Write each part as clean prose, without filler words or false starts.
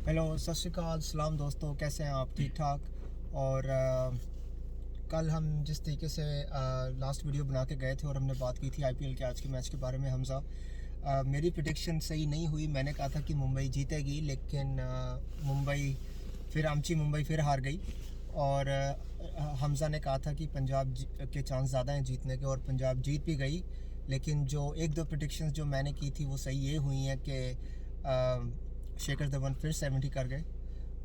Hello, सत श्री अकाल, सलाम दोस्तों, कैसे हैं आप? ठीक ठाक। और कल हम जिस तरीके से लास्ट वीडियो बना के गए थे और हमने बात की थी आईपीएल के आज के मैच के बारे में, हमजा मेरी प्रेडिक्शन सही नहीं हुई। मैंने कहा था कि मुंबई जीतेगी, लेकिन मुंबई फिर हार गई। और हमजा ने कहा था कि पंजाब के चांस ज़्यादा हैं जीतने के, और पंजाब जीत भी गई। लेकिन जो एक दो प्रेडिक्शंस जो मैंने की थी वो सही ये हुई हैं कि शिखर धवन फिर 70 कर गए।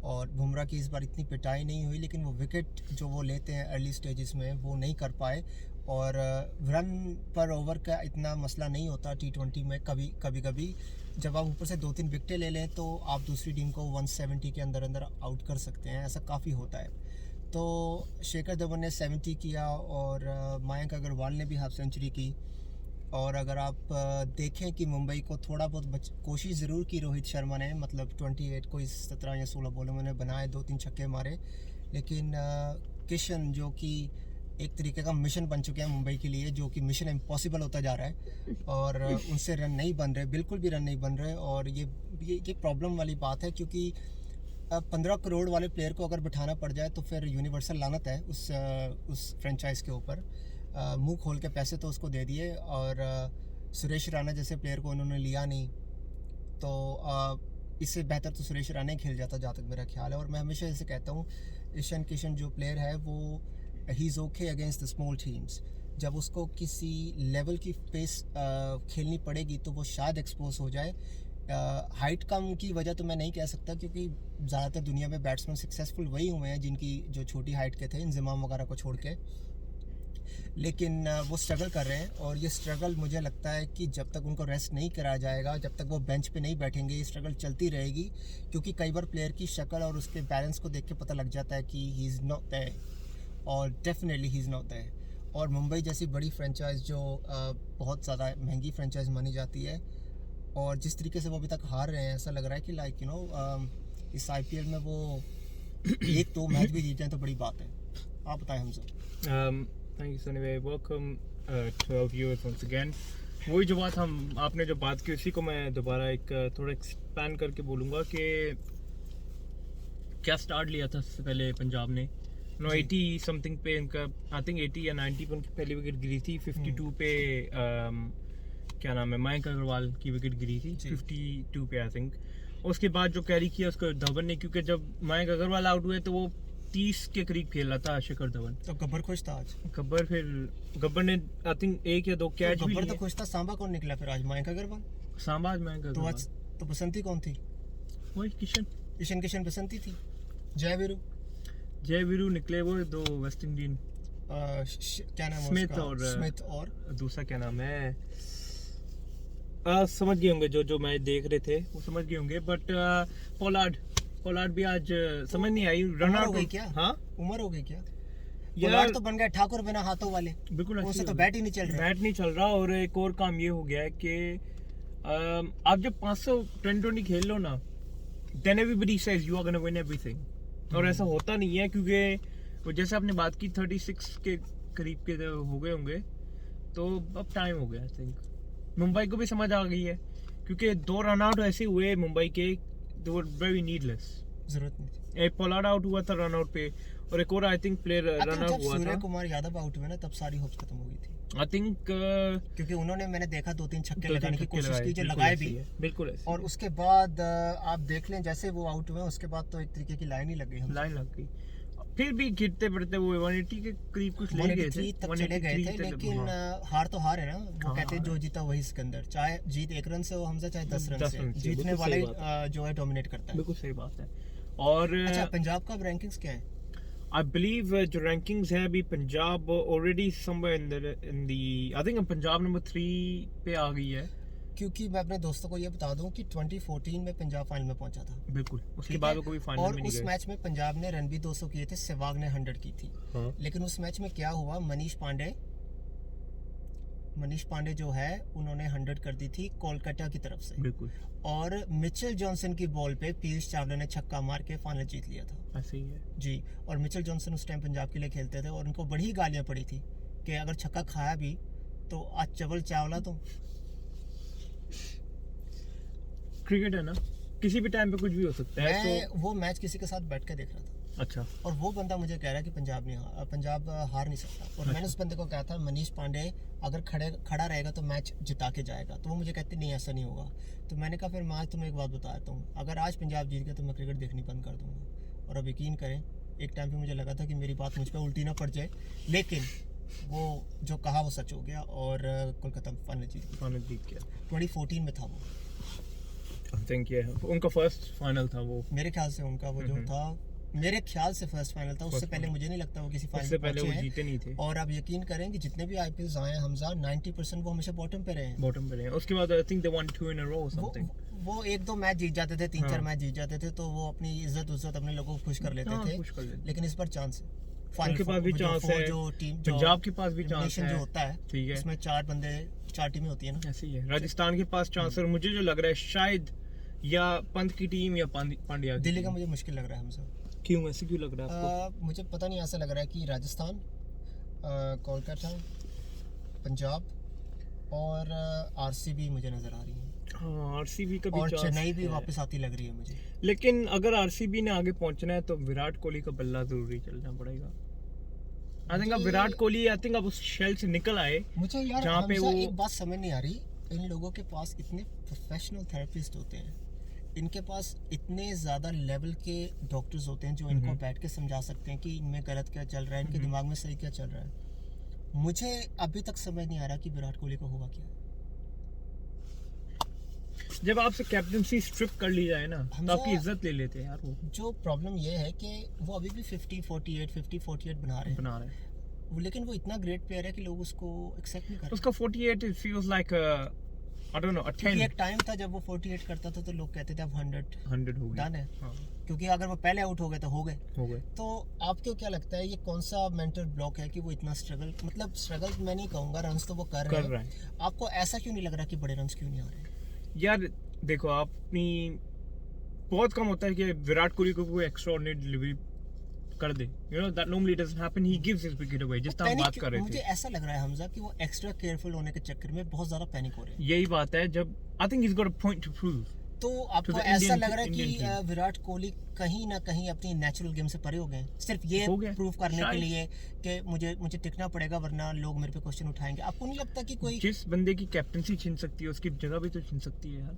और बुमराह की इस बार इतनी पिटाई नहीं हुई, लेकिन वो विकेट जो वो लेते हैं अर्ली स्टेजेस में वो नहीं कर पाए। और रन पर ओवर का इतना मसला नहीं होता T20 में। कभी जब आप ऊपर से 2-3 विकेटें ले लें तो आप दूसरी टीम को 170 के अंदर अंदर आउट कर सकते हैं, ऐसा काफ़ी होता है। तो शिखर धवन ने 70 किया और मयंक अग्रवाल ने भी हाफ सेंचुरी की। और अगर आप देखें कि मुंबई को थोड़ा बहुत कोशिश ज़रूर की रोहित शर्मा ने, मतलब 28 को इस 17 या 16 बॉलों में बनाए, 2-3 छक्के मारे। लेकिन किशन जो कि एक तरीके का मिशन बन चुके हैं मुंबई के लिए, जो कि मिशन इम्पॉसिबल होता जा रहा है, और उनसे रन नहीं बन रहे, बिल्कुल भी रन नहीं बन रहे। और ये प्रॉब्लम वाली बात है, क्योंकि 15 करोड़ वाले प्लेयर को अगर बिठाना पड़ जाए तो फिर यूनिवर्सल लानत है उस फ्रेंचाइज के ऊपर। मुंह खोल के पैसे तो उसको दे दिए, और सुरेश राणा जैसे प्लेयर को उन्होंने लिया नहीं। तो इससे बेहतर तो सुरेश राणा ही खेल जाता, जहाँ तक मेरा ख्याल है। और मैं हमेशा ऐसे कहता हूँ, ईशान किशन जो प्लेयर है वो he is okay against the small teams. जब उसको किसी लेवल की पेस खेलनी पड़ेगी तो वो शायद एक्सपोज हो जाए। हाइट कम की वजह तो मैं नहीं कह सकता, क्योंकि ज़्यादातर दुनिया में बैट्समैन सक्सेसफुल वही हुए हैं जिनकी जो छोटी हाइट के थे, इंजमाम वगैरह को छोड़ के। लेकिन वो स्ट्रगल कर रहे हैं, और ये स्ट्रगल मुझे लगता है कि जब तक उनको रेस्ट नहीं कराया जाएगा, जब तक वो बेंच पे नहीं बैठेंगे, ये स्ट्रगल चलती रहेगी। क्योंकि कई बार प्लेयर की शक्ल और उसके बैलेंस को देख के पता लग जाता है कि ही इज़ नॉट देयर, और definitely he is not there. और मुंबई जैसी बड़ी फ्रेंचाइज जो बहुत ज़्यादा महंगी फ्रेंचाइज मानी जाती है, और जिस तरीके से वो अभी तक हार रहे हैं, ऐसा लग रहा है कि लाइक इस आईपीएल में वो एक तो मैच भी जीत जाए तो बड़ी बात है। आप बताएं हमसे। Thank you, Sunny bhai. Welcome to our viewers once again. वही जो बात आपने जो बात की उसी को मैं दोबारा एक थोड़ा एक्सपैंड करके बोलूँगा कि क्या स्टार्ट लिया था सबसे पहले पंजाब ने 80 समथिंग पे इनका, आई थिंक 80 या 90 पे उनकी पहली विकेट गिरी थी। 52 पे क्या नाम है, मयंक अग्रवाल की विकेट गिरी थी 52 पे आई थिंक। उसके बाद जो कैरी किया उसको धवन ने, क्योंकि जब मयंक अग्रवाल आउट हुए तो वो 30 के करीब खेल रहा था शिखर धवन। तो गब्बर खुश था आज? गब्बर ने आई थिंक 1 या 2 कैच भी लिए। गब्बर तो खुश था। सांबा कौन निकला फिर आज? मयंक अग्रवाल। सांबा आज मयंक अग्रवाल। तो आज तो बसंती कौन थी? वही किशन। ईशान किशन बसंती थी। जय वीरू निकले, वो 2 वेस्ट इंडीन, क्या नाम है स्मिथ और दूसरा क्या नाम है, समझ गए होंगे जो मैच देख रहे थे वो समझ गए होंगे। बट पोलार्ड भी आज समझ नहीं आई, रन आउट हो गई क्या? हाँ, उम्र हो गई क्या? पोलार्ड तो बन गया ठाकुर बिना हाथों वाले। बिल्कुल, उससे तो बैट ही नहीं चल रहा। और एक और काम ये हो गया है कि आप जब 500 2020 खेल लो ना, then everybody says you are gonna win everything. और ऐसा होता नहीं है, क्योंकि जैसे आपने बात की 36 के करीब के हो गए होंगे, तो अब टाइम हो गया। आई थिंक मुंबई को भी समझ आ गई है, क्योंकि 2 रन आउट ऐसे हुए मुंबई के, दे वर वेरी नीडलेस, जरूरत नहीं थी। एक पोलार्ड आउट हुआ था रन आउट पे, और एक और I think player run out हुआ था। सूर्य कुमार यादव आउट हुए ना, तब सारी होप्स खत्म हो गई थी। आई थिंक क्योंकि उन्होंने, मैंने देखा 2-3 छक्के लगाने की कोशिश की, जो लगाए भी बिल्कुल। और उसके बाद आप देख लें, जैसे वो आउट हुए उसके बाद तो एक तरीके की लाइन ही लग गई। फिर भी गिरते पड़ते वो 180 के करीब कुछ ले गए थे, तक चले गए थे। लेकिन हार तो हार है ना, वो कहते हैं जो जीता वही सिकंदर। चाहे जीत 1 रन से हो हमसे, चाहे 10 रन से, जीतने वाले जो है डोमिनेट करता है। बिल्कुल सही बात है। और अच्छा, पंजाब का रैंकिंग्स क्या है? I believe जो रैंकिंग्स है अभी, Punjab already somewhere in the I think Punjab number 3 पे आ गई है। क्योंकि मैं अपने दोस्तों को ये बता दूं कि 2014 में पंजाब फाइनल में पहुंचा था। बिल्कुल, उसके बाद वो कभी फाइनल में नहीं गए। और उस मैच में पंजाब ने रन भी 200 किए थे, सहवाग ने 100 की थी। हाँ। लेकिन उस मैच में क्या हुआ, मनीष पांडे जो है उन्होंने 100 कर दी थी कोलकाता की तरफ से। बिल्कुल। और मिचेल जॉनसन की बॉल पे पीयूष चावला ने छक्का मार के फाइनल जीत लिया था। ऐसे ही है जी। और मिचेल जॉनसन उस टाइम पंजाब के लिए खेलते थे, और उनको बड़ी गालियां पड़ी थी कि अगर छक्का खाया भी तो आज चवल चावला। तो क्रिकेट है ना, किसी भी टाइम पे कुछ भी हो सकता है। मैं वो मैच किसी के साथ बैठ के देख रहा था, अच्छा, और वो बंदा मुझे कह रहा है कि पंजाब हार नहीं सकता, और मैंने उस बंदे को कहा था मनीष पांडे अगर खड़ा रहेगा तो मैच जिता के जाएगा, तो वो मुझे कहते नहीं ऐसा नहीं होगा। तो मैंने कहा फिर मैं आज तुम्हें एक बात बता देता हूँ, अगर आज पंजाब जीत गया तो मैं क्रिकेट देखनी बंद कर दूंगा। और अब यकीन करें, एक टाइम पे मुझे लगा था कि मेरी बात मुझ पर उल्टी ना पड़ जाए, लेकिन वो जो कहा वो सच हो गया, और कोलकाता फाइनल जीत गया। 2014 में था वो, आई थिंक ये उनका फर्स्ट फाइनल था वो, मेरे ख्याल से उनका वो जो था, मेरे ख्याल से फर्स्ट फाइनल था। उससे पहले मुझे नहीं लगता वो किसी फाइनल उससे पहले वो जीते नहीं थे। और आप यकीन करें कि जितने भी आईपीएल्स आए हैं हमजा, 90% वो हमेशा बॉटम पे रहे हैं। बॉटम पे रहे हैं। उसके बाद I think they won 2 in a row something. वो एक दो मैच जीत जाते थे, 3-4 मैच जीत जाते थे, तो वो अपनी इज्जत अपने लोगों को खुश कर लेते थे। लेकिन इस बार चांस है, उनके पास भी चांस है, जो टीम पंजाब के पास भी चांस है, जो होता है, ठीक है, इसमें 4 टीमें होती है ना, ऐसे ही है। राजस्थान के पास चांस है, और मुझे जो लग रहा है शायद या पंत की टीम या पांड्या की दिल्ली का टीम। मुझे मुश्किल लग रहा है हमसे। क्यों, ऐसे क्यों लग रहा है आपको? मुझे पता नहीं, ऐसा लग रहा है कि राजस्थान, कोलकाता, पंजाब और आरसीबी मुझे नजर आ रही है। हाँ, आरसीबी का भी और चांस चेन्नई भी है। वापस आती लग रही है मुझे। लेकिन अगर आरसीबी ने आगे पहुंचना है तो विराट कोहली का बल्ला जरूरी चलना पड़ेगा। आई थिंक अब विराट कोहली आई थिंक अब उस शेल से निकल आए, मुझे यार जहाँ पे वो एक बात समझ नहीं आ रही, इन लोगों के पास इतने प्रोफेशनल थेरेपिस्ट होते हैं, इनके पास इतने ज़्यादा लेवल के डॉक्टर्स होते हैं जो इनको बैठ के समझा सकते हैं कि इनमें गलत क्या चल रहा है, इनके दिमाग में सही क्या चल रहा है। मुझे अभी तक समझ नहीं आ रहा कि विराट कोहली को होगा क्या। जब आपसे कैप्टनसी स्ट्रिप कर ली जाए ना तो आपकी इज्जत ले लेते हैं यार वो। जो प्रॉब्लम ये है कि वो अभी भी 50-48 बना रहे हैं, लेकिन वो इतना ग्रेट प्लेयर है कि लोग उसको एक्सेप्ट नहीं कर रहे। उसका 48 it feels like I don't know a 10। एक टाइम था जब वो 48 करता था तो लोग कहते थे अब 100 हो गया। डन है, हाँ, क्योंकि अगर वो पहले आउट हो गए तो हो गए। तो आपको क्या लगता है ये कौन सा मेंटल ब्लॉक है कि वो इतना स्ट्रगल, मतलब स्ट्रगल मैं नहीं कहूँगा, रन्स तो वो कर रहे हैं। आपको ऐसा क्यों नहीं लग रहा कि बड़े रन्स क्यों नहीं आ रहे? यार देखो, अपनी बहुत कम होता है कि विराट कोहली को कोई एक्स्ट्राऑर्डिनरी डिलीवरी कर दे, you know that normally doesn't happen, he gives his wicket away, जिस तरह हम बात कर रहे थे। मुझे ऐसा लग रहा है हमजा कि वो एक्स्ट्रा केयरफुल होने के चक्कर में बहुत ज्यादा पैनिक हो रहे हैं। यही बात है, जब I think he is got a point two prove. तो आपको ऐसा लग रहा है कि विराट कोहली कहीं ना कहीं अपनी नेचुरल गेम से परे हो गए, सिर्फ ये प्रूव करने के लिए कि मुझे टिकना पड़ेगा वरना लोग मेरे पे क्वेश्चन उठाएंगे? आपको नहीं लगता कि कोई जिस बंदे की कैप्टनसी छीन सकती है उसकी जगह भी तो छीन सकती है यार?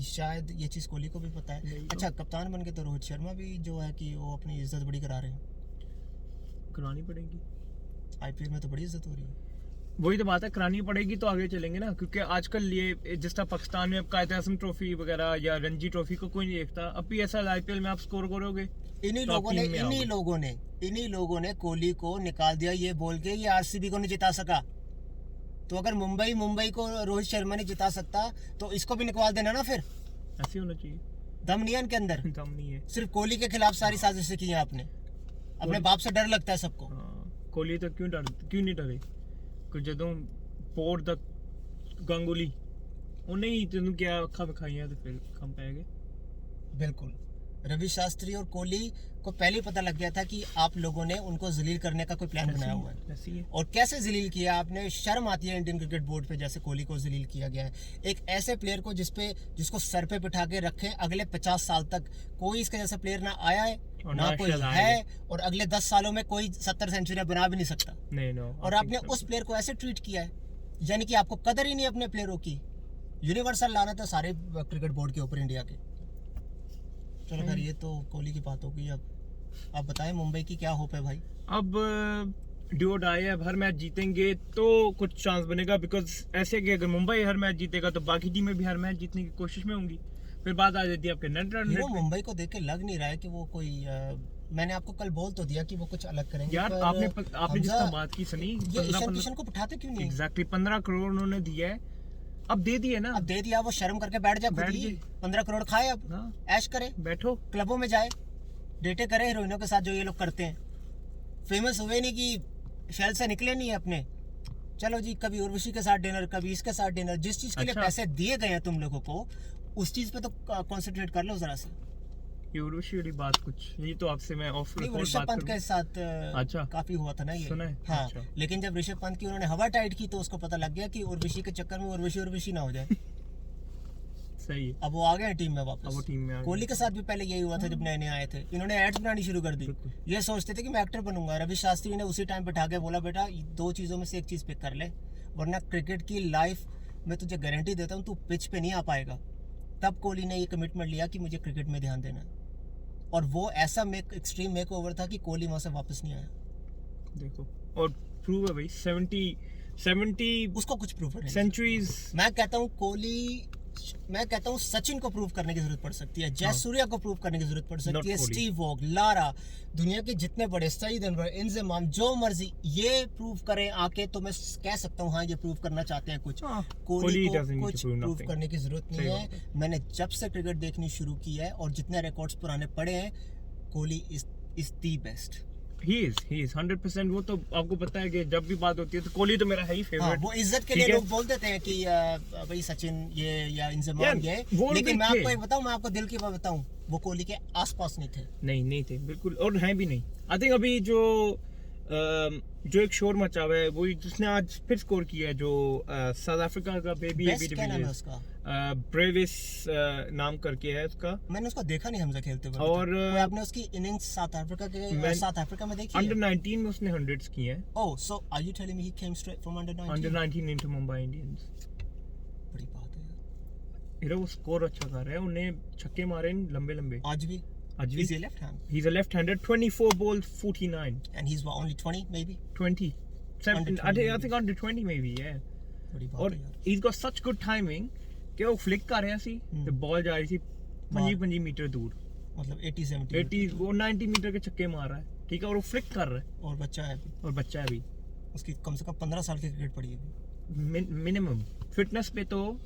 शायद ये चीज कोहली को भी पता है। अच्छा, कप्तान बन के तो रोहित शर्मा भी जो है कि वो अपनी इज्जत बड़ी करा रहे हैं, करानी पड़ेगी। आईपीएल में तो बड़ी इज्जत हो रही है। वही तो बात है, करानी पड़ेगी तो आगे चलेंगे ना, क्योंकि आजकल ये जिस तरह पाकिस्तान में अब कायद आज़म ट्रॉफी वगैरह या रणजी ट्रॉफी को कोई नहीं देखता, अब भी ऐसा आईपीएल में आप स्कोर करोगे। इन्हीं लोगों ने कोहली को निकाल दिया ये बोल के ये आरसीबी को नहीं जिता सका, तो अगर मुंबई को रोहित शर्मा नहीं जिता सकता तो इसको भी निकाल देना ना, फिर ऐसे होना चाहिए। दम नहीं है इनके अंदर, दम नहीं है। सिर्फ कोहली के खिलाफ सारी साजिशें की हैं आपने, अपने बाप से डर लगता है सबको। कोहली तो क्यों नहीं डरे, ਜਦੋਂ ਪੋਰ ਦਾ ਗੰਗੂਲੀ ਉਹਨੇ ਹੀ ਤੈਨੂੰ ਕਿਹਾ ਅੱਖਾਂ ਵਿਖਾਈਆਂ ਤੇ ਫਿਰ ਕੰਮ ਪੈ ਗਏ। बिल्कुल, रवि शास्त्री और कोहली को पहले ही पता लग गया था कि आप लोगों ने उनको जलील करने का कोई प्लान बनाया हुआ है। और कैसे जलील किया आपने? शर्म आती है इंडियन क्रिकेट बोर्ड पे जैसे कोहली को जलील किया गया है। एक ऐसे प्लेयर को जिसको सर पे बिठा के रखे अगले 50 साल तक, कोई इसके जैसा प्लेयर ना आया है ना कोई है, और अगले 10 सालों में कोई 70 सेंचुरियां बना भी नहीं सकता। और आपने उस प्लेयर को ऐसे ट्रीट किया है, यानी कि आपको कदर ही नहीं अपने प्लेयरों की। यूनिवर्सल लाना था सारे क्रिकेट बोर्ड के ऊपर इंडिया के। चलो खैर, ये तो कोहली की बात होगी। अब आप बताएं मुंबई की क्या होप है भाई? अब ड्यू डाई है, हर मैच जीतेंगे तो कुछ चांस बनेगा, बिकॉज ऐसे कि अगर मुंबई हर मैच जीतेगा तो बाकी टीमें भी हर मैच जीतने की कोशिश में होंगी, फिर बात आ जाती है आपके नेट रन। मुंबई को देख के लग नहीं रहा है कि वो कोई मैंने आपको कल बोल तो दिया कि वो कुछ अलग करेंगे यार। आपने जिस तरह बात की सनी, ये को उठाते क्यों नहीं? एग्जैक्टली 15 करोड़ उन्होंने दिया है, अब दे दिए ना, अब दे दिया, वो शर्म करके बैठ जाए, 15 करोड़ खाए, अब ऐश करे, बैठो क्लबों में जाए, डेटे करे हीरोइनों के साथ जो ये लोग करते हैं। फेमस हुए नहीं कि शहर से निकले नहीं है अपने, चलो जी कभी उर्वशी के साथ डिनर, कभी इसके साथ डिनर, जिस चीज के लिए पैसे दिए गए हैं तुम लोगों को उस चीज पे तो कंसंट्रेट कर लो जरा सा। ये उर्वशी वाली बात कुछ, ये तो आपसे मैं ऑफ रिकॉर्ड बात ऋषभ पंत के साथ अच्छा काफी हुआ था ना ये, सुना है? हाँ। अच्छा। लेकिन जब ऋषभ पंत की उन्होंने हवा टाइट की तो उसको पता लग गया कि उर्वशी के चक्कर में उर्वशी ना हो जाए। सही है, अब वो आ गए हैं टीम में अब वो वापस। टीम में आ गए। कोहली के साथ भी पहले यही हुआ था जब नए नए आए थे, इन्होंने एड्स बनानी शुरू कर दी। बिल्कुल। ये सोचते थे कि मैं एक्टर बनूंगा, रवि शास्त्री ने उसी टाइम बैठा के बोला बेटा दो चीज़ों में से एक चीज़ पिक कर ले, वरना क्रिकेट की लाइफ में तुझे गारंटी देता हूँ तू पिच पे नहीं आ पाएगा। तब कोहली ने ये कमिटमेंट लिया कि मुझे क्रिकेट में ध्यान देना है, और वो ऐसा एक्सट्रीम मेक ओवर था कि कोहली वहाँ से वापस नहीं आया। देखो, और प्रूव है भाई, 70 उसको कुछ प्रूफ नहीं। सेंचुरीज। मैं कहता हूँ सचिन को प्रूव करने की जरूरत पड़ सकती है, जय हाँ। सूर्या को प्रूव करने की जरूरत पड़ सकती Not है, Kohli। स्टीव वॉग, लारा, दुनिया के जितने बड़े, सईद अनवर, इंजमाम, जो मर्जी ये प्रूव करें आके, तो मैं कह सकता हूँ हाँ ये प्रूव करना चाहते हैं कुछ। कोहली को doesn't need to कुछ prove प्रूव nothing। करने की जरूरत नहीं सही है। बात मैंने जब से क्रिकेट देखनी शुरू की है और जितने रिकॉर्ड्स पुराने पड़े हैं, Kohli is the best. He is 100%। वो तो आपको पता है कि जब भी बात होती है तो कोहली तो मेरा है ही हाँ, फेवरेट। वो इज्जत के ठीक लिए है। लोग बोल देते हैं कि भाई सचिन ये या इंजमाम यार, ये, वो लेकिन भी मैं थे। आपको एक बताऊं, मैं आपको दिल की बात बताऊं, वो कोहली के आसपास नहीं थे। नहीं थे बिल्कुल, और हैं भी नहीं। आई थिंक अभी जो एक शोर मचा हुआ है, वो जिसने आज फिर स्कोर किया है, जो साउथ अफ्रीका का बेबी बेस्ट क्या नाम है उसका? ब्रेविस नाम करके है उसका। मैंने उसको देखा नहीं हमजा खेलते हुए। और, कोई आपने उसकी इनिंग्स साउथ अफ्रीका में देखी अंडर है? 19 में उसने 100s किए हैं। Oh, so are you telling me he came straight from under 19? Under 19 into Mumbai Indians. बड़ी बात है यार। हीरो वो स्कोर अच्छा कर रहा है, उन्हें छक्के मारे लंबे। आज भी आज भी is he left hand he's a left-hander, 24 balls, 49, and he is only 20 may be. 20. Under 20 I think under 20 maybe, yeah. बड़ी बात और है यार। he's got such good timing कि वो फ्लिक कर रहा सी ते बॉल जा रही थी 25 मीटर दूर, मतलब 80-70 80 वो 90 मीटर के छक्के मार रहा है, ठीक है, और वो फ्लिक कर रहा है, और बच्चा है अभी। और बच्चा है अभी। उसकी कम से कम 15 साल की क्रिकेट पड़ी है अभी। मिनिमम फिटनेस पे तो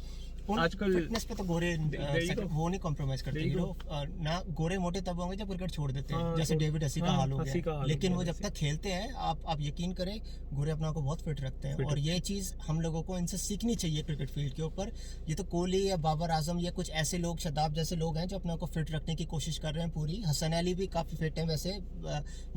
आजकल फिटनेस पे तो गोरे There you go. वो नहीं कॉम्प्रोमाइज करते There you हीरो। ना गोरे मोटे तब होंगे जब क्रिकेट छोड़ देते हैं, हाँ, जैसे तो- डेविड हसी का हाँ, हाल हो हसी का गया। हाल हो लेकिन गया वो जब वैसे। तक खेलते हैं, आप यकीन करें, गोरे अपना को बहुत फिट रखते हैं। Fit और ये चीज़ हम लोगों को इनसे सीखनी चाहिए क्रिकेट फील्ड के ऊपर। ये तो कोहली या बाबर आजम या कुछ ऐसे लोग, शताब जैसे लोग हैं जो अपने को फिट रखने की कोशिश कर रहे हैं पूरी। हसन अली भी काफ़ी फिट हैं वैसे,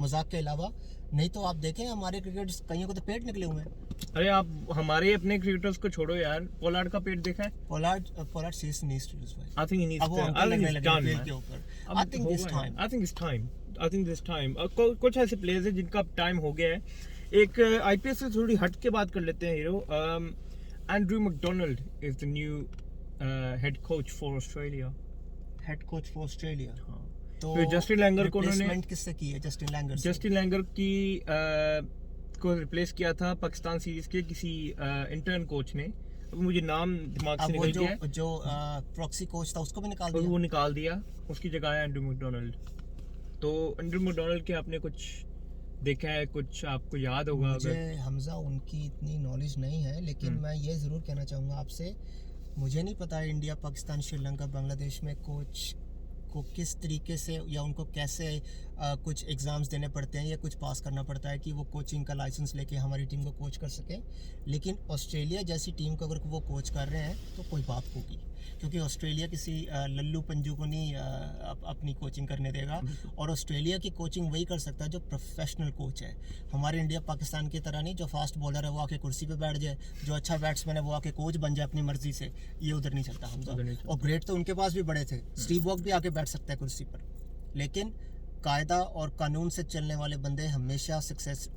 मजाक के अलावा। नहीं तो आप देखें हमारे क्रिकेट कईयों को तो पेट निकले हुए हैं। अरे आप हमारे अपने क्रिकेटर्स को छोड़ो यार, पोलार्ड का पेट देखा है? पोलार्ड सीज needs to lose weight। I think he needs अब वो to. अंकल I think लगने he's लगे done, फील्ड man. के ऊपर। अब आई थिंक हो दिस गया टाइम। है। I think it's time. I think this time. कुछ ऐसे प्लेयर्स हैं जिनका टाइम हो गया है। एक आईपीएल से थोड़ी हट के बात कर लेते हैं hero. Andrew McDonald is the new head coach for Australia. Head coach for Australia. तो फिर जस्टिन लैंगर को उन्होंने- replacement किससे की है? जस्टिन लैंगर से। जस्टिन लैंगर की को रिप्लेस किया था पाकिस्तान सीरीज के किसी इंटर्न कोच ने। अब मुझे नाम दिमाग से अब वो निकल गया है। जो प्रॉक्सी कोच था उसको भी निकाल और वो दिया। निकाल दिया, उसकी जगह है एंड्रू मैकडोनाल्ड। तो एंड्रू मैकडोनाल्ड के आपने कुछ देखा है, कुछ आपको याद होगा मुझे अगर? हमजा उनकी इतनी नॉलेज नहीं है, लेकिन मैं ये ज़रूर कहना चाहूँगा आपसे, मुझे नहीं पता इंडिया, पाकिस्तान, श्रीलंका, बांग्लादेश में कोच को किस तरीके से या उनको कैसे कुछ एग्ज़ाम्स देने पड़ते हैं या कुछ पास करना पड़ता है कि वो कोचिंग का लाइसेंस लेके हमारी टीम को कोच कर सकें। लेकिन ऑस्ट्रेलिया जैसी टीम को अगर वो कोच कर रहे हैं तो कोई बात होगी, क्योंकि ऑस्ट्रेलिया किसी लल्लू पंजू को नहीं अपनी कोचिंग करने देगा। और ऑस्ट्रेलिया की कोचिंग वही कर सकता है जो प्रोफेशनल कोच है। हमारे इंडिया पाकिस्तान की तरह नहीं, जो फास्ट बॉलर है वो आके कुर्सी पे बैठ जाए, जो अच्छा बैट्समैन है वो आके कोच बन जाए अपनी मर्जी से। ये उधर नहीं चलता हमजा। उधर नहीं चलता। और ग्रेट तो उनके पास भी बड़े थे, स्टीव वॉक भी आके बैठ सकता है कुर्सी पर। लेकिन कायदा और कानून से चलने वाले बंदे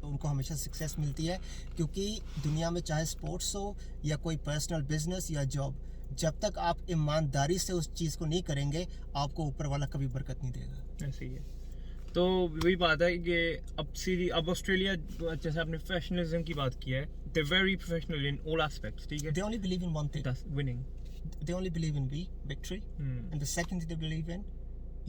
उनको हमेशा सक्सेस मिलती है, क्योंकि दुनिया में चाहे स्पोर्ट्स हो या कोई पर्सनल बिजनेस या जॉब, जब तक आप ईमानदारी से उस चीज़ को नहीं करेंगे, आपको ऊपर वाला कभी बरकत नहीं देगा। ऐसे ही है। तो वही बात है कि अब ऑस्ट्रेलिया, जैसे आपने प्रोफेशनलिज्म की बात की है, they very professional in all aspects, ठीक है? They only believe in one thing. That's winning. They only believe in victory. And the second thing they believe in,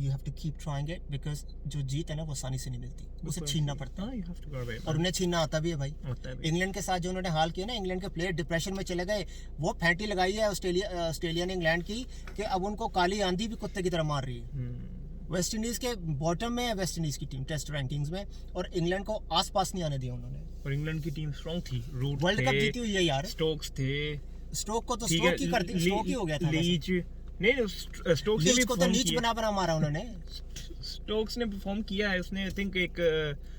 you have to keep trying it, because जो जीत है ना वो आसानी से नहीं मिलती, उसे छीनना पड़ता है। हाँ, you have to go away. और उन्हें छीनना आता भी है भाई। होता है भाई। इंग्लैंड के साथ जो उन्होंने हाल किया ना, इंग्लैंड के प्लेयर डिप्रेशन में चले गए। वो फैंटी लगाई है ऑस्ट्रेलिया ने इंग्लैंड की कि अब उनको काली आंधी भी कुत्ते की तरह मार रही है। वेस्ट इंडीज के बॉटम में है वेस्ट इंडीज की टीम टेस्ट रैंकिंग्स में, और इंग्लैंड को आसपास नहीं आने दिया उन्होंने। और इंग्लैंड की टीम स्ट्रांग थी, रूट वर्ल्ड कप जीती हुई है यार। स्टोक्स थे, स्ट्रोक को तो ठीक स्ट्रोक है, ही कर दी, स्ट्रोक ही हो गया था। लीच नहीं, स्टोक्स ने लीच भी को तो परफॉर्म लीच किया। बना मारा उन्होंने। स्टोक्स ने परफॉर्म किया है, उसने आई थिंक एक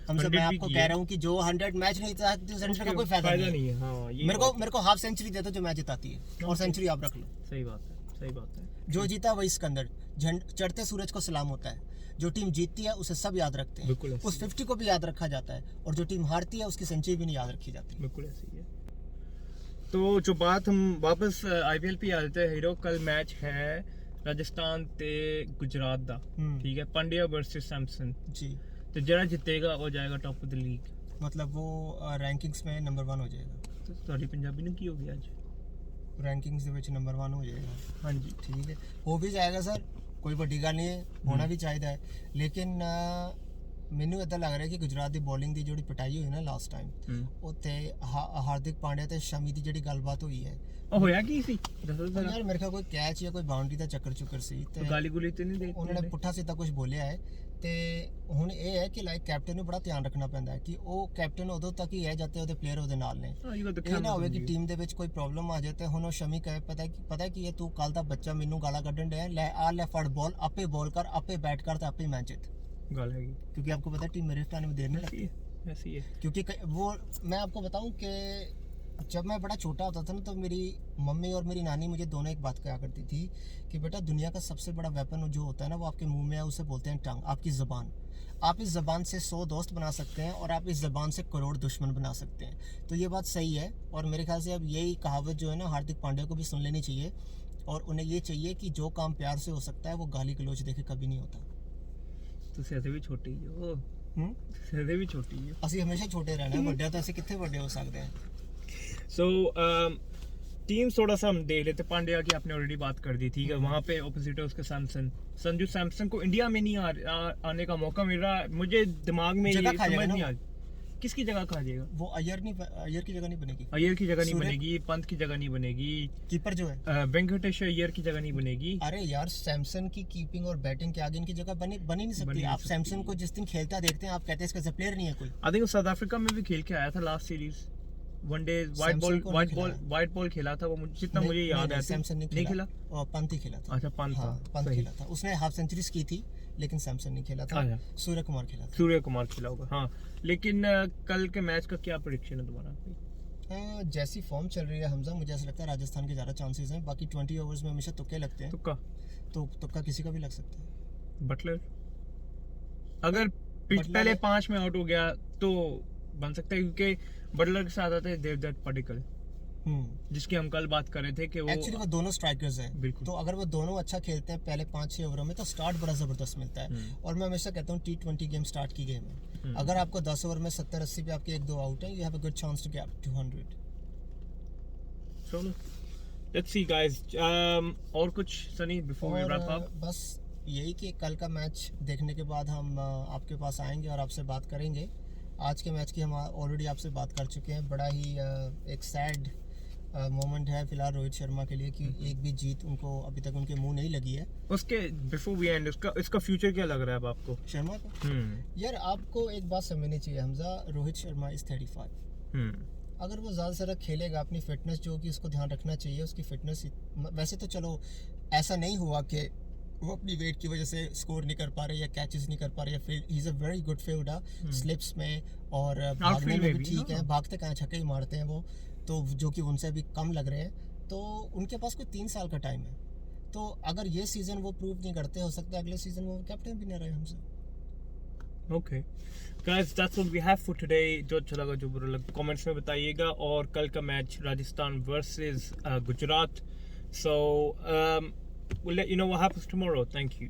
हमसे 100 मैं भी आपको किया कह रहा हूँ कि जो 100 मैच नहीं जीता सेंचुरी का कोई फायदा नहीं है। है। हाँ, ये मेरे को हाफ सेंचुरी दे दो जो मैच जिताती है, और सेंचुरी आप रख लो। सही बात है। सही बात है। जो जीता वही सिकंदर, चढ़ते सूरज को सलाम होता है। जो टीम जीतती है उसे सब याद रखते हैं, बिल्कुल ऐसे उस 50 को भी याद रखा जाता है, और जो टीम हारती है उसकी सेंचुरी भी नहीं याद रखी जाती। बिल्कुल ऐसे ही है। तो जो बात हम वापस आईपीएल पे आ जाते हैं हीरो, कल मैच है राजस्थान ते गुजरात दा, ठीक है, पांड्या वर्सेस सैमसन जी। तो जरा जितेगा हो जाएगा टॉप ऑफ द लीग, मतलब वो रैंकिंग्स में नंबर 1 हो जाएगा। तो ਤੁਹਾਡੀ ਪੰਜਾਬੀ ਨੂੰ ਕੀ ਹੋ ਗਿਆ ਅੱਜ? रैंकिंग्स ਦੇ ਵਿੱਚ नंबर 1 हो जाएगा। हाँ जी ठीक है, हो भी जाएगा सर, कोई बड़ी गल नहीं है, होना भी चाहिए है। लेकिन ਮੈਨੂੰ ਇਦਾਂ ਲੱਗ ਰਿਹਾ ਕਿ ਗੁਜਰਾਤ ਦੀ ਬੋਲਿੰਗ ਦੀ ਜਿਹੜੀ ਪਟਾਈ ਹੋਈ ਨਾ ਲਾਸਟ ਟਾਈਮ, ਉੱਤੇ ਹਾਰਦਿਕ ਪਾਂਡਿਆ ਤੇ ਸ਼ਮੀ ਦੀ ਜਿਹੜੀ ਗੱਲਬਾਤ ਹੋਈ ਹੈ, ਉਹ ਹੋਇਆ ਕੀ ਸੀ ਦੱਸੋ ਜ਼ਰਾ। ਯਾਰ ਮੇਰੇ ਖਿਆਲ ਕੋਈ ਕੈਚ ਜਾਂ ਕੋਈ ਬਾਉਂਡਰੀ ਦਾ ਚੱਕਰ ਸੀ ਤੇ ਗਾਲੀ ਗੁਲੀ ਤੇ ਨਹੀਂ ਦੇ ਉਹਨਾਂ ਨੇ ਪੁੱਠਾ ਸਿੱਧਾ ਕੁਝ ਬੋਲਿਆ ਹੈ। ਤੇ ਹੁਣ ਇਹ ਹੈ ਕਿ ਲਾਈਕ ਕੈਪਟਨ ਨੂੰ ਬੜਾ ਧਿਆਨ ਰੱਖਣਾ ਪੈਂਦਾ ਹੈ ਕਿ ਉਹ ਕੈਪਟਨ ਉਦੋਂ ਤੱਕ ਹੀ ਹੈ ਜਦ ਤੱਕ ਉਹਦੇ ਪਲੇਅਰ ਉਹਦੇ ਨਾਲ ਨੇ। ਇਹ ਨਾ ਹੋਵੇ ਕਿ ਟੀਮ ਦੇ ਵਿੱਚ ਕੋਈ ਪ੍ਰੋਬਲਮ ਆ ਜਾਏ ਤੇ ਹੁਣ ਉਹ ਸ਼ਮੀ ਕਹੇ ਪਤਾ ਕੀ ਹੈ, ਤੂੰ ਕੱਲ ਦਾ ਬੱਚਾ ਮੈਨੂੰ ਗਾਲਾਂ ਕੱਢਣ ਡਿਆ, ਲੈ ਫੜ ਬਾਲ, ਆਪੇ ਬਾਲ ਕਰ, ਆਪੇ ਬੈਟ ਕਰ ਤੇ ਆਪੇ ਮੈਚ ਜਿੱਤ। गल है क्योंकि आपको पता है टीम मेरे टाइम में देर नहीं लगती है, ऐसी है। क्योंकि वो मैं आपको बताऊं कि जब मैं बड़ा छोटा होता था ना, तो मेरी मम्मी और मेरी नानी मुझे दोनों एक बात कहा करती थी कि बेटा दुनिया का सबसे बड़ा वेपन जो होता है ना वो आपके मुंह में है, उसे बोलते हैं टंग, आपकी ज़बान। आप इस ज़बान से 100 दोस्त बना सकते हैं और आप इस ज़बान से करोड़ दुश्मन बना सकते हैं। तो ये बात सही है, और मेरे ख्याल से अब यही कहावत जो है ना हार्दिक पांड्या को भी सुन लेनी चाहिए, और उन्हें ये चाहिए कि जो काम प्यार से हो सकता है वो गाली गलौज देके कभी नहीं होता। ਤੁਸੀਂ ਅਜੇ ਵੀ ਛੋਟੀ ਹੋ, ਤੁਸੀਂ ਅਜੇ ਵੀ ਛੋਟੀ ਹੋ। ਅਸੀਂ ਹਮੇਸ਼ਾ ਛੋਟੇ ਰਹਿਣਾ, ਵੱਡੇ ਤਾਂ ਅਸੀਂ ਕਿੱਥੇ ਵੱਡੇ ਹੋ ਸਕਦੇ हैं। सो टीम थोड़ा सा हम देख लेते। पांड्या की आपने ऑलरेडी बात कर दी, ठीक है। वहाँ पे ऑपोजिट है उसके सैमसन, संजू सैमसन को इंडिया में नहीं आने का मौका मिल रहा। मुझे दिमाग में ये समझ नहीं आ किसकी जगह खा जाएगा वो। अय्यर की जगह नहीं बनेगी, अय्यर की जगह नहीं बनेगी, पंत की जगह नहीं बनेगी, कीपर जो है वेंकटेश अय्यर की जगह नहीं बनेगी। अरे यार सैमसन की कीपिंग और बैटिंग के आगे इनकी जगह बन ही नहीं सकती। आप सैमसन को जिस दिन खेलता देखते हैं आप कहते हैं इसका प्लेयर नहीं है कोई। आई थिंक साउथ अफ्रीका में भी खेल के आया था last series, one day white ball खेला था वो, जितना मुझे याद है। सैमसन नहीं खेला, और पंत ही खेला था। अच्छा पंत खेला था, उसने हाफ सेंचुरीज की थी, लेकिन सैमसन नहीं खेला था, सूर्य कुमार खेला था। सूर्य कुमार खेला होगा, हाँ। लेकिन कल के मैच का क्या प्रेडिक्शन है तुम्हारा? जैसी फॉर्म चल रही है हमजा, मुझे ऐसा लगता है राजस्थान के ज़्यादा चांसेस हैं। बाकी 20 ओवर्स में हमेशा तुक्के लगते हैं, तुक्का किसी का भी लग सकता है। बटलर अगर पहले 5 में आउट हो गया तो बन सकता है, क्योंकि बटलर के साथ आते हैं देवदत्त पडिक्कल, जिसकी हम कल बात कर रहे थे कि वो एक्चुअली वो दोनों स्ट्राइकर्स हैं। बिल्कुल। तो अगर वो दोनों अच्छा खेलते हैं पहले 5-6 ओवरों में तो स्टार्ट बड़ा ज़बरदस्त मिलता है। और मैं हमेशा कहता हूँ T20 गेम स्टार्ट की गेम है, अगर आपको 10 ओवर में 70-80 पे आपके 1-2 आउट हैं, you have a good chance to get 200। So let's see guys, और कुछ सनी बिफोर वी रैप अप? बस यही कि कल का मैच देखने के बाद हम आपके पास आएंगे और आपसे बात करेंगे। आज के मैच की हम ऑलरेडी आपसे बात कर चुके हैं। बड़ा ही एक सैड मोमेंट है फिलहाल रोहित शर्मा के लिए कि एक भी जीत उनको अभी तक उनके मुंह नहीं लगी है। उसके बिफोर वी एंड इसका फ्यूचर क्या लग रहा है अब आपको शर्मा को? यार आपको एक बात समझनी चाहिए हमजा, रोहित शर्मा इज 35। अगर वो ज़्यादा से ज़्यादा खेलेगा, अपनी फिटनेस जो कि उसको ध्यान रखना चाहिए, उसकी फिटनेस वैसे तो चलो ऐसा नहीं हुआ कि वो अपनी वेट की वजह से स्कोर नहीं कर पा रहे या कैचेस नहीं कर पा रहे, या फिर he is a very good fielder slips में और भागने में भी ठीक है, भागते कहाँ छक्के ही मारते हैं वो, तो जो कि उनसे भी कम लग रहे हैं। तो उनके पास कोई 3 साल का टाइम है, तो अगर ये सीज़न वो प्रूव नहीं करते, हो सकता है अगले सीज़न वो कैप्टन भी नहीं रहे हमसे। Okay guys, that's what we have for today. जो अच्छा लगा जो बुरा लगा कमेंट्स में बताइएगा। और कल का match Rajasthan versus Gujarat, so we'll let you know what happens tomorrow. Thank you.